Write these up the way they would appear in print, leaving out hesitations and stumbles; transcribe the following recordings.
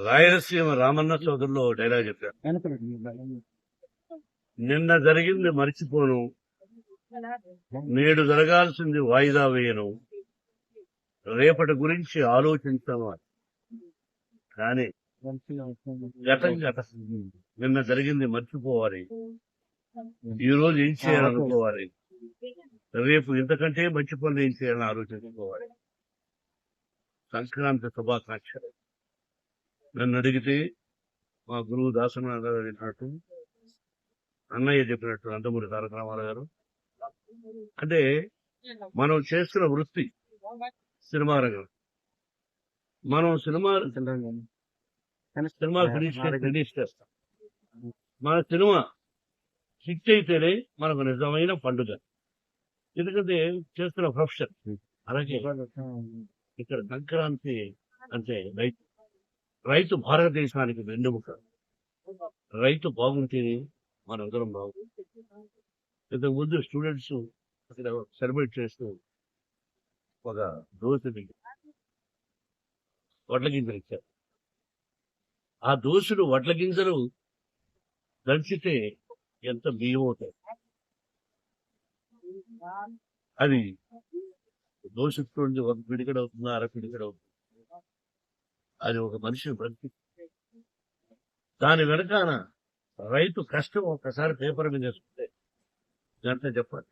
Rayalaseema Ramanna చౌదరిలో dialogue చెప్పారు. నిన్న జరిగింది మర్చిపోను, నేడు జరగాల్సింది వాయిదా వేయను, రేపటి గురించి ఆలోచించను అని. కానీ గతం గతం, నిన్న జరిగింది మర్చిపోవాలి, ఈ రోజు ఏం చేయాలనుకోవాలి, రేపు ఇంతకంటే మంచి పనులు ఏం చేయాలని ఆలోచించుకోవాలి. సంక్రాంతి శుభాకాంక్షలు. నన్ను అడిగితే మా గురువు దాసనాథ చెప్పినట్టు, అన్నయ్య చెప్పినట్టు నందమూరి తారక రామారావు గారు, అంటే మనం చేస్తున్న వృత్తి సినిమా రంగం. మనం సినిమా ఫినిష్ చేస్తాం. మన సినిమా హిట్ అయితేనే మనకు నిజమైన పండుగ. ఎందుకంటే చేస్తున్న ప్రొఫెషన్. అలాగే ఇక్కడ సంక్రాంతి అంటే రైతు భారతదేశానికి వెన్నెముక. రైతు బాగుంటేనే మన ఉదరం బాగుంటుంది. ఇంతకు ముందు స్టూడెంట్స్ అక్కడ సెలబ్రేట్ చేస్తూ ఒక దోశని వడ్ల గింజలు ఇచ్చారు. ఆ దోశలు వడ్ల గింజలు దంచితే ఎంత బియ్యం అవుతాయి. అది దోషిస్తుంది, ఒక పిడికడ అవుతుందా, అర పిడికడ అవుతుంది. అది ఒక మనిషిని బ్రతికి. దాని వెనకాన రైతు కష్టం ఒక్కసారి పేపర్ మీద వేసుకుంటే గంట చెప్పాలి.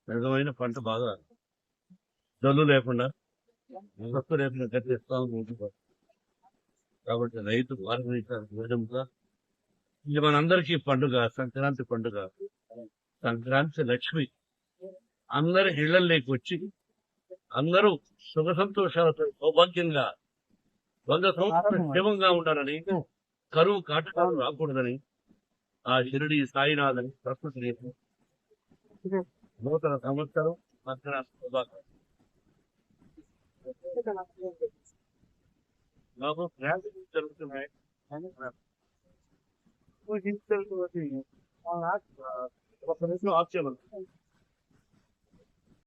నిజమైన పంట బాగా జల్లు లేకుండా, సత్తు లేకుండా గట్టిస్తామని ఉంటున్నారు. కాబట్టి రైతు భారతదేశానికి వేదంగా ఇది మనందరికీ పండుగ. సంక్రాంతి పండుగ. సంక్రాంతి లక్ష్మి అందరి ఇళ్లలోకి వచ్చి అందరూ సుఖ సంతోషాలతో సౌభాగ్యంగా 100 సంవత్సరాలు క్షేమంగా ఉండాలని, కరువు కాటకాలు రాకూడదని ఆ షిరిడి సాయినాథని ప్రకృతి నూతన సంవత్సరం సంక్రాంతి శుభాకాంక్షలు. బాబు ఫ్యామిలీ జరుగుతున్నాయి. ఒక నిమిషం ఆప్ చేయమని